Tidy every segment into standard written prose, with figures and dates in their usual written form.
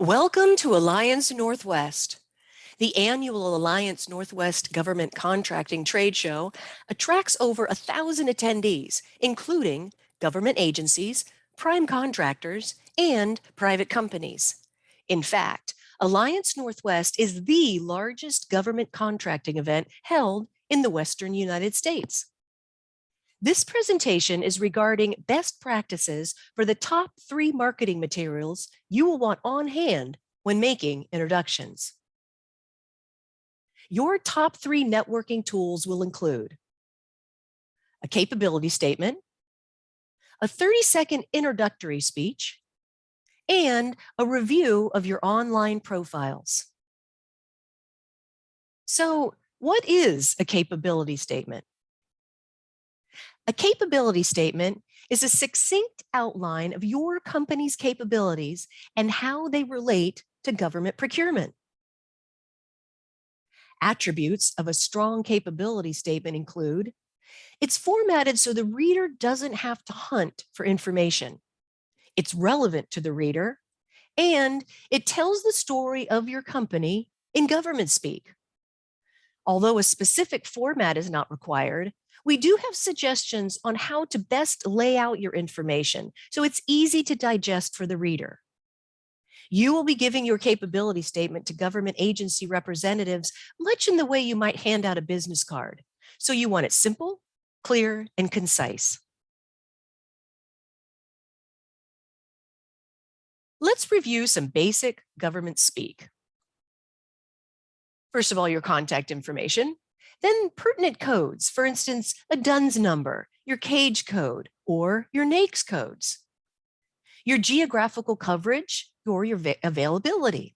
Welcome to Alliance Northwest. The annual Alliance Northwest Government Contracting Trade Show attracts over 1,000 attendees, including government agencies, prime contractors, and private companies. In fact, Alliance Northwest is the largest government contracting event held in the Western United States. This presentation is regarding best practices for the top 3 marketing materials you will want on hand when making introductions. Your top 3 networking tools will include a capability statement, a 30-second introductory speech, and a review of your online profiles. So, what is a capability statement? A capability statement is a succinct outline of your company's capabilities and how they relate to government procurement. Attributes of a strong capability statement include: it's formatted so the reader doesn't have to hunt for information. It's relevant to the reader, and it tells the story of your company in government speak. Although a specific format is not required, we do have suggestions on how to best lay out your information so it's easy to digest for the reader. You will be giving your capability statement to government agency representatives much in the way you might hand out a business card. So you want it simple, clear, and concise. Let's review some basic government speak. First of all, your contact information, then pertinent codes, for instance, a DUNS number, your CAGE code, or your NAICS codes. Your geographical coverage or your availability.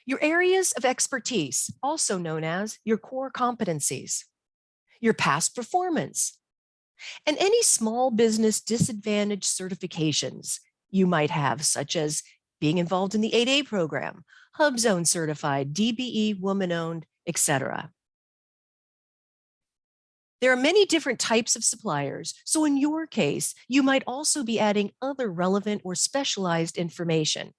Your areas of expertise, also known as your core competencies. Your past performance. And any small business disadvantage certifications you might have, such as being involved in the 8A program, HubZone certified, DBE woman-owned, etc. There are many different types of suppliers, so in your case, you might also be adding other relevant or specialized information.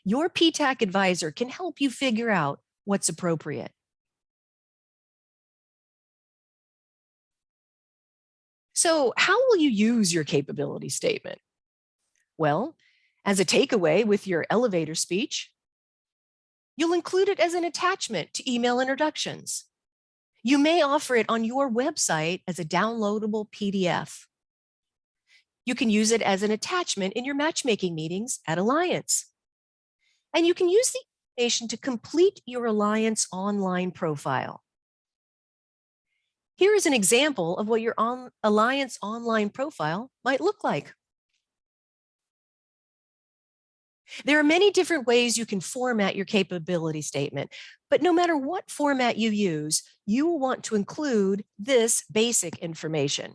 Your PTAC advisor can help you figure out what's appropriate. So, how will you use your capability statement? Well, as a takeaway with your elevator speech, you'll include it as an attachment to email introductions. You may offer it on your website as a downloadable PDF. You can use it as an attachment in your matchmaking meetings at Alliance. And you can use the information to complete your Alliance online profile. Here is an example of what your Alliance online profile might look like. There are many different ways you can format your capability statement, but no matter what format you use, you will want to include this basic information.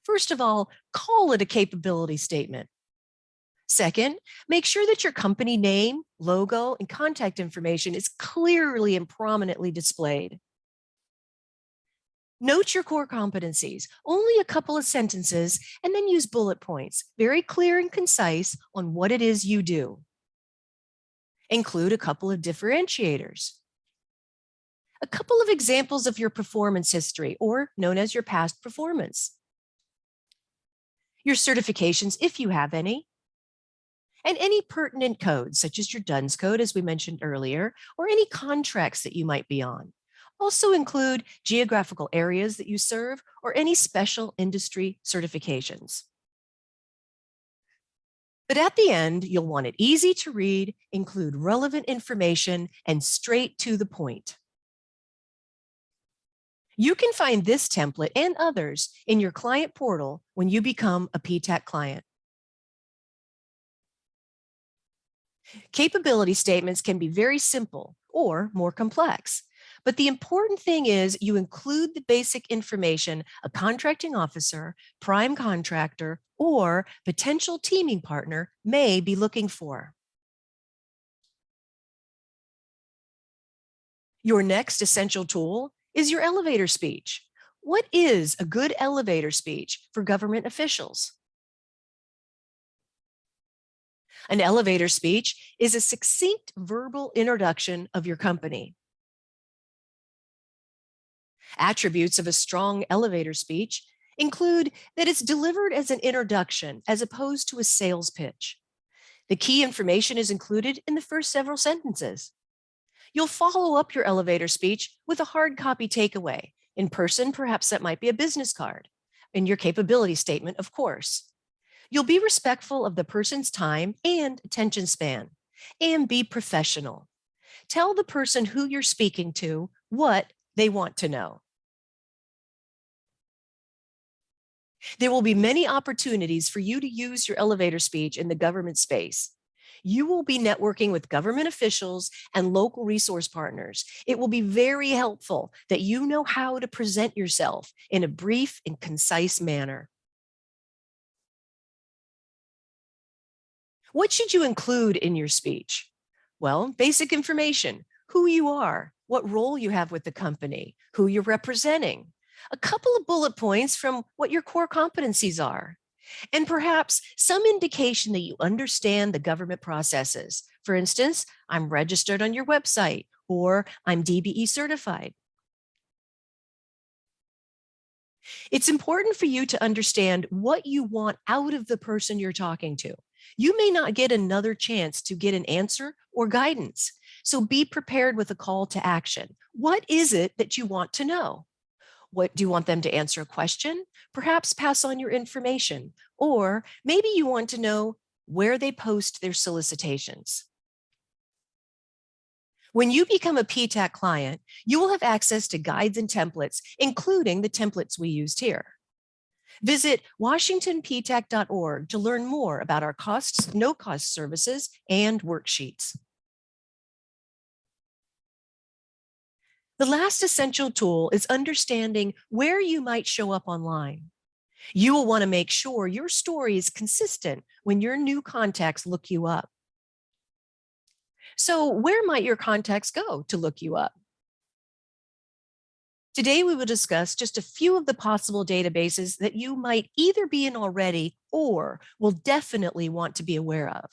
First of all, call it a capability statement. Second, make sure that your company name, logo, and contact information is clearly and prominently displayed. Note your core competencies, only a couple of sentences, and then use bullet points, very clear and concise on what it is you do. Include a couple of differentiators. A couple of examples of your performance history, or known as your past performance. Your certifications, if you have any. And any pertinent codes, such as your DUNS code, as we mentioned earlier, or any contracts that you might be on. Also include geographical areas that you serve or any special industry certifications. But at the end, you'll want it easy to read, include relevant information, and straight to the point. You can find this template and others in your client portal when you become a PTAC client. Capability statements can be very simple or more complex. But the important thing is you include the basic information a contracting officer, prime contractor, or potential teaming partner may be looking for. Your next essential tool is your elevator speech. What is a good elevator speech for government officials? An elevator speech is a succinct verbal introduction of your company. Attributes of a strong elevator speech include that it's delivered as an introduction as opposed to a sales pitch. The key information is included in the first several sentences. You'll follow up your elevator speech with a hard copy takeaway. In person, perhaps that might be a business card. In your capability statement, of course. You'll be respectful of the person's time and attention span, and be professional. Tell the person who you're speaking to what they want to know. There will be many opportunities for you to use your elevator speech in the government space. You will be networking with government officials and local resource partners. It will be very helpful that you know how to present yourself in a brief and concise manner. What should you include in your speech? Well, basic information, who you are, what role you have with the company, who you're representing, a couple of bullet points from what your core competencies are, and perhaps some indication that you understand the government processes. For instance, I'm registered on your website, or I'm DBE certified. It's important for you to understand what you want out of the person you're talking to. You may not get another chance to get an answer or guidance, so be prepared with a call to action. What is it that you want to know? What do you want them to answer a question? Perhaps pass on your information, or maybe you want to know where they post their solicitations. When you become a PTAC client, you will have access to guides and templates, including the templates we used here. Visit washingtonptac.org to learn more about our costs, no-cost services, and worksheets. The last essential tool is understanding where you might show up online. You will want to make sure your story is consistent when your new contacts look you up. So where might your contacts go to look you up? Today, we will discuss just a few of the possible databases that you might either be in already or will definitely want to be aware of.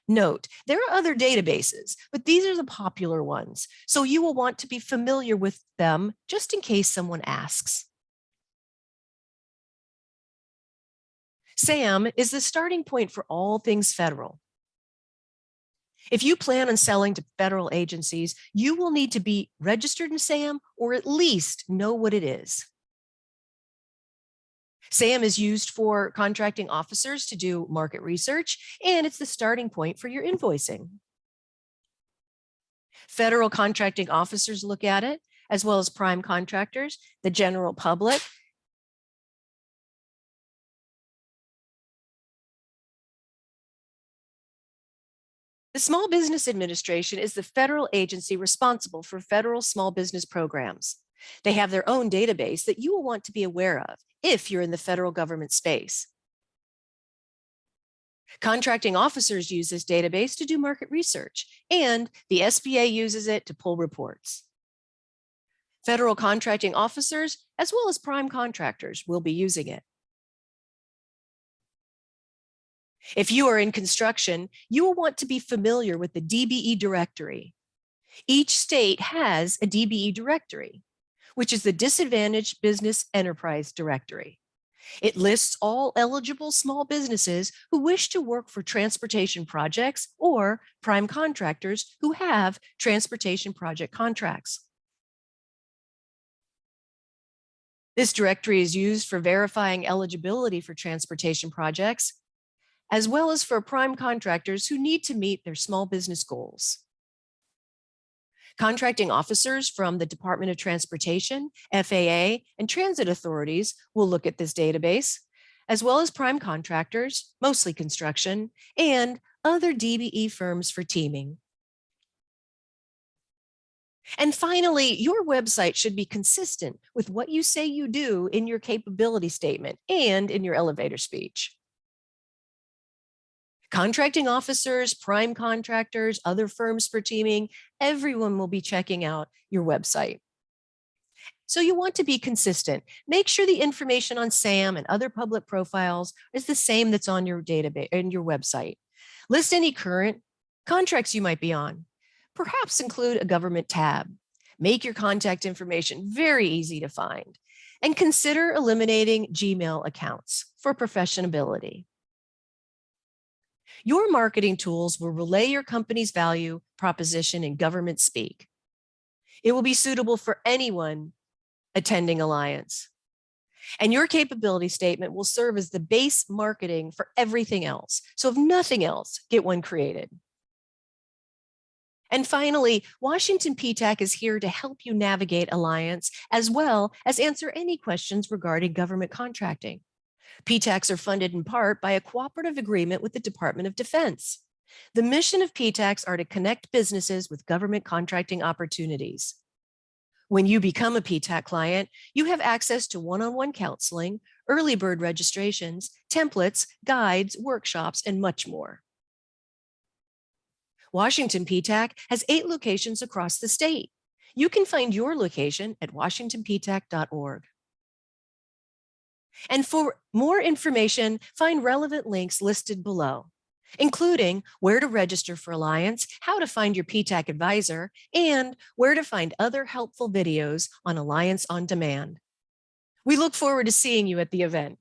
Note, there are other databases, but these are the popular ones, so you will want to be familiar with them just in case someone asks. SAM is the starting point for all things federal. If you plan on selling to federal agencies, you will need to be registered in SAM or at least know what it is. SAM is used for contracting officers to do market research, and it's the starting point for your invoicing. Federal contracting officers look at it, as well as prime contractors, the general public. The Small Business Administration is the federal agency responsible for federal small business programs. They have their own database that you will want to be aware of if you're in the federal government space. Contracting officers use this database to do market research, and the SBA uses it to pull reports. Federal contracting officers, as well as prime contractors, will be using it. If you are in construction, you will want to be familiar with the DBE directory. Each state has a DBE directory, which is the Disadvantaged Business Enterprise Directory. It lists all eligible small businesses who wish to work for transportation projects or prime contractors who have transportation project contracts. This directory is used for verifying eligibility for transportation projects, as well as for prime contractors who need to meet their small business goals. Contracting officers from the Department of Transportation, FAA, and transit authorities will look at this database, as well as prime contractors, mostly construction, and other DBE firms for teaming. And finally, your website should be consistent with what you say you do in your capability statement and in your elevator speech. Contracting officers, prime contractors, other firms for teaming, everyone will be checking out your website. So you want to be consistent. Make sure the information on SAM and other public profiles is the same that's on your database and your website. List any current contracts you might be on. Perhaps include a government tab. Make your contact information very easy to find. And consider eliminating Gmail accounts for professionability. Your marketing tools will relay your company's value proposition in government speak. It will be suitable for anyone attending Alliance. And your capability statement will serve as the base marketing for everything else. So if nothing else, get one created. And finally, Washington PTAC is here to help you navigate Alliance as well as answer any questions regarding government contracting. PTACs are funded in part by a cooperative agreement with the Department of Defense. The mission of PTACs are to connect businesses with government contracting opportunities. When you become a PTAC client, you have access to one-on-one counseling, early bird registrations, templates, guides, workshops, and much more. Washington PTAC has 8 locations across the state. You can find your location at washingtonptac.org. And for more information, find relevant links listed below, including where to register for Alliance, how to find your PTAC advisor, and where to find other helpful videos on Alliance on Demand. We look forward to seeing you at the event.